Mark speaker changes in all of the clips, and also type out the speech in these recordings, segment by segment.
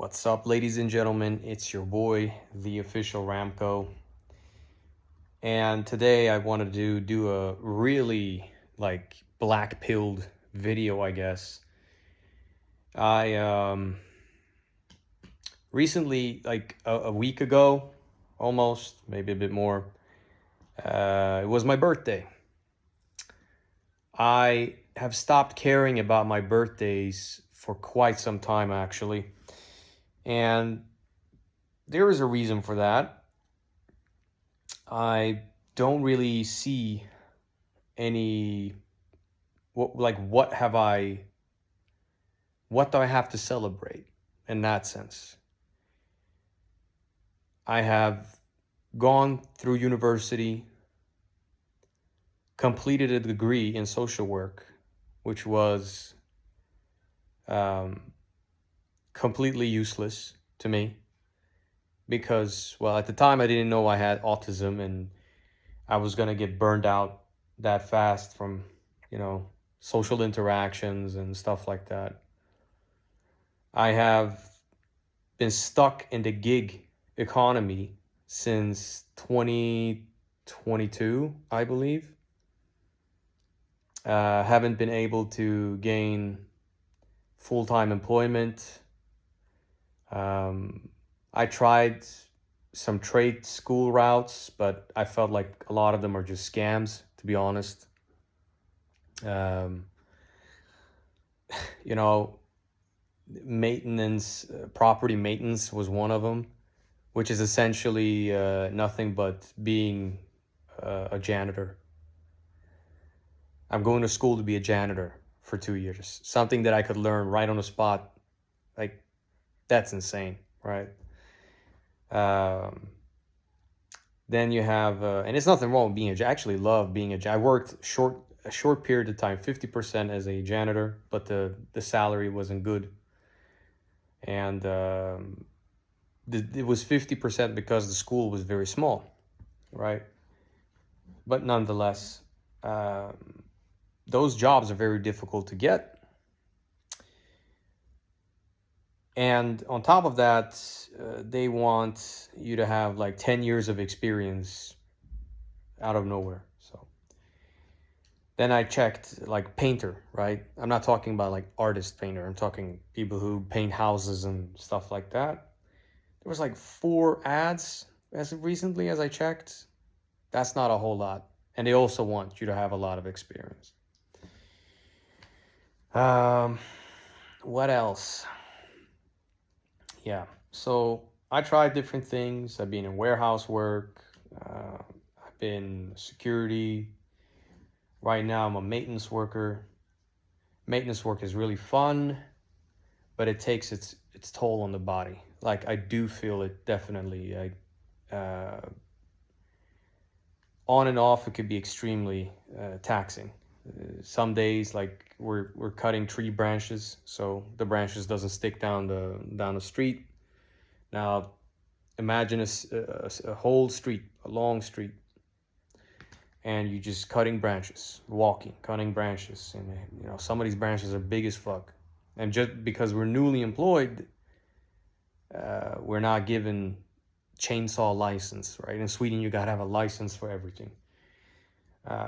Speaker 1: What's up, ladies and gentlemen? It's your boy, the official Ramco. And today I wanted to do a really black pilled video, I guess. I recently, a week ago, almost, maybe a bit more, it was my birthday. I have stopped caring about my birthdays for quite some time, actually. And there is a reason for that. I don't really see any what do I have to celebrate in that sense. I have gone through university, completed a degree in social work, which was completely useless to me because, well, at the time I didn't know I had autism and I was going to get burned out that fast from, social interactions and stuff like that. I have been stuck in the gig economy since 2022, I believe. Haven't been able to gain full-time employment. I tried some trade school routes, but I felt like a lot of them are just scams, to be honest. You know, maintenance, property maintenance was one of them, which is essentially nothing but being a janitor. I'm going to school to be a janitor for 2 years, something that I could learn right on the spot. Like, that's insane, right? Then you have, and it's nothing wrong with being I actually love being I worked a short period of time, 50% as a janitor, but the salary wasn't good. And it was 50% because the school was very small, right? But nonetheless, those jobs are very difficult to get. And on top of that, they want you to have like 10 years of experience out of nowhere. So then I checked like painter, right? I'm not talking about like artist painter. I'm talking people who paint houses and stuff like that. There was like 4 ads as recently as I checked. That's not a whole lot. And they also want you to have a lot of experience. What else? Yeah, so I tried different things. I've been in warehouse work. I've been security. Right now, I'm a maintenance worker. Maintenance work is really fun, but it takes its toll on the body. Like, I do feel it definitely. On and off, it could be extremely taxing. Some days, like we're cutting tree branches, so the branches doesn't stick down the street. Now, imagine a whole street, a long street, and you just cutting branches, cutting branches, and some of these branches are big as fuck. And just because we're newly employed, we're not given chainsaw license, right? In Sweden, you gotta have a license for everything.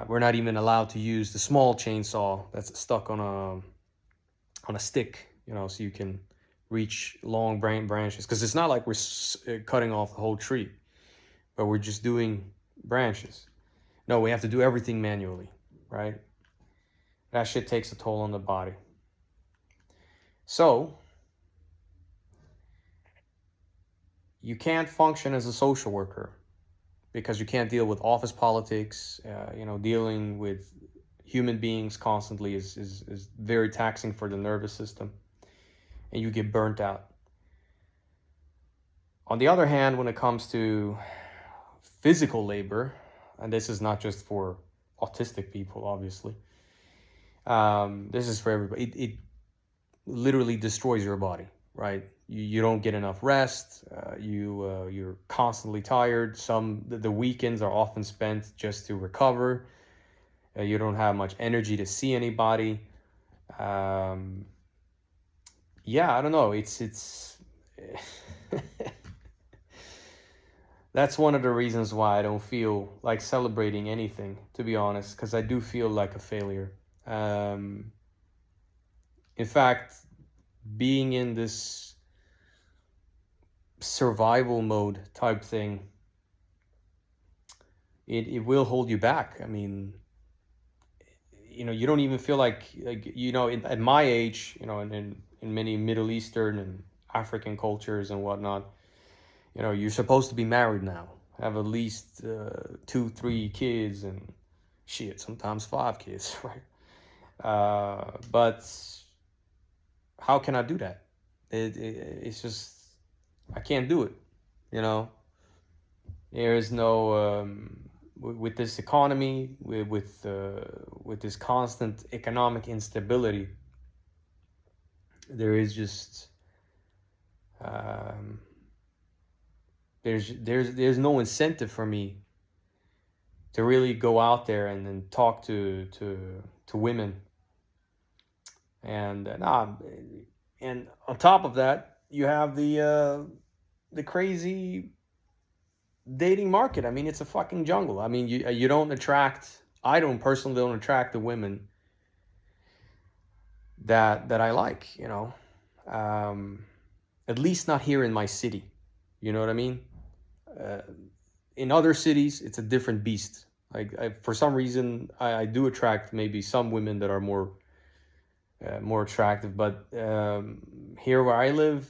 Speaker 1: We're not even allowed to use the small chainsaw that's stuck on a stick, so you can reach long branches. Because it's not like we're cutting off the whole tree, but we're just doing branches. No, we have to do everything manually, right? That shit takes a toll on the body. So you can't function as a social worker because you can't deal with office politics. Dealing with human beings constantly is very taxing for the nervous system, and you get burnt out. On the other hand, when it comes to physical labor, and this is not just for autistic people, obviously, this is for everybody. It literally destroys your body, right? You don't get enough rest. You're constantly tired. The weekends are often spent just to recover. You don't have much energy to see anybody. Yeah, I don't know. that's one of the reasons why I don't feel like celebrating anything, to be honest, because I do feel like a failure. Um, in fact, being in this survival mode type thing, it will hold you back. I mean, you don't even feel like at my age, in many Middle Eastern and African cultures and whatnot, you're supposed to be married now, have at least 2, 3 kids, and shit, sometimes 5 kids, right? But how can I do that? It's just, I can't do it. You know, there is no with this economy, with this constant economic instability. There is just there's no incentive for me to really go out there and then talk to women. And and on top of that, you have the crazy dating market. I mean, it's a fucking jungle. I mean, you don't attract. I don't personally don't attract the women that I like. At least not here in my city. You know what I mean? Uh, in other cities, it's a different beast. Like for some reason, I do attract maybe some women that are more attractive, but here where I live,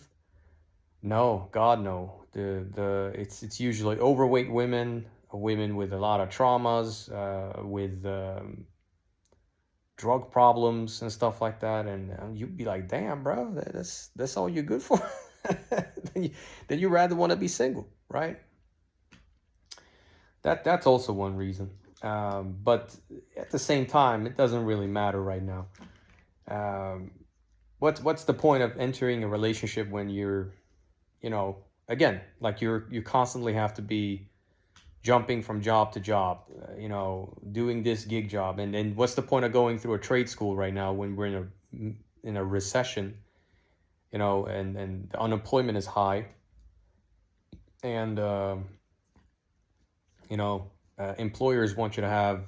Speaker 1: no, God no. It's usually overweight women, women with a lot of traumas, with drug problems and stuff like that, and you'd be like, damn, bro, that's all you're good for. then you rather want to be single, right? That's also one reason. But at the same time, it doesn't really matter right now. Um, what's the point of entering a relationship when you're, again, like you constantly have to be jumping from job to job, doing this gig job, and then what's the point of going through a trade school right now when we're in a recession, and the unemployment is high, and employers want you to have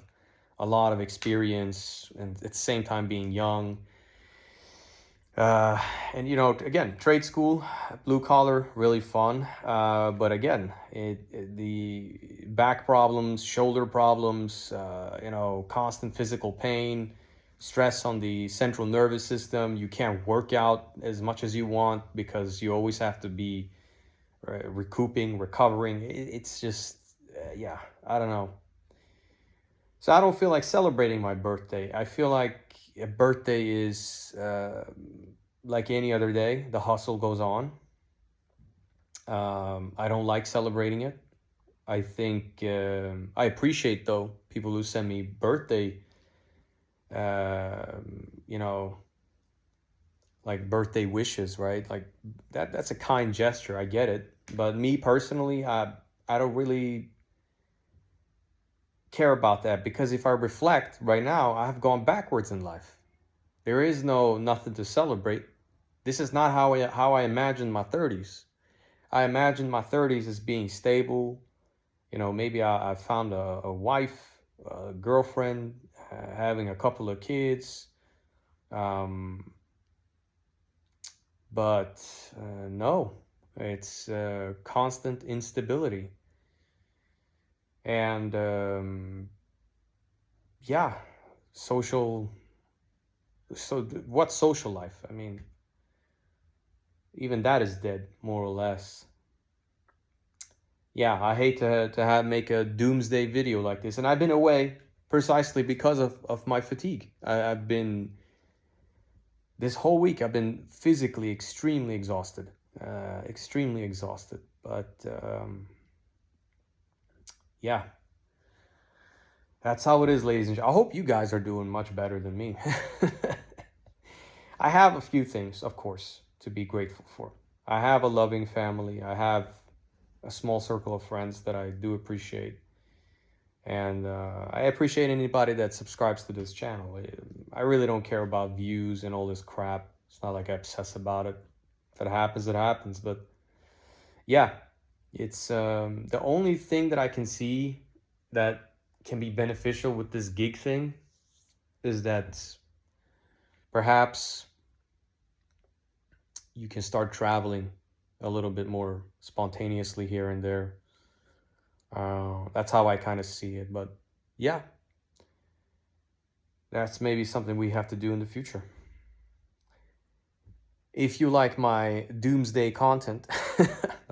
Speaker 1: a lot of experience and at the same time being young. And again, trade school, blue collar, really fun. But again, the back problems, shoulder problems, constant physical pain, stress on the central nervous system. You can't work out as much as you want because you always have to be recouping, recovering. It's just, yeah, I don't know. So I don't feel like celebrating my birthday. I feel like a birthday is like any other day. The hustle goes on. I don't like celebrating it. I think I appreciate though people who send me birthday, like birthday wishes, right? Like that's a kind gesture. I get it, but me personally, I don't really care about that because if I reflect right now, I have gone backwards in life. There is nothing to celebrate. This is not how I imagine my 30s. I imagine my 30s as being stable. Maybe I found a wife, a girlfriend, having a couple of kids. But no, it's constant instability. And yeah, social. So what's social life? I mean, even that is dead, more or less. Yeah, I hate to make a doomsday video like this, and I've been away precisely because of my fatigue. I've been this whole week. I've been physically extremely exhausted, extremely exhausted. But yeah, that's how it is, ladies and gentlemen. I hope you guys are doing much better than me. I have a few things, of course, to be grateful for. I have a loving family. I have a small circle of friends that I do appreciate. And I appreciate anybody that subscribes to this channel. I really don't care about views and all this crap. It's not like I obsess about it. If it happens, it happens. But yeah, it's the only thing that I can see that can be beneficial with this gig thing is that perhaps you can start traveling a little bit more spontaneously here and there. That's how I kind of see it. But yeah, that's maybe something we have to do in the future. If you like my doomsday content,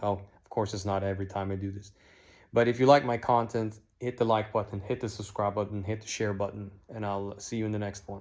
Speaker 1: oh, of course, it's not every time I do this, but if you like my content, hit the like button, hit the subscribe button, hit the share button, and I'll see you in the next one.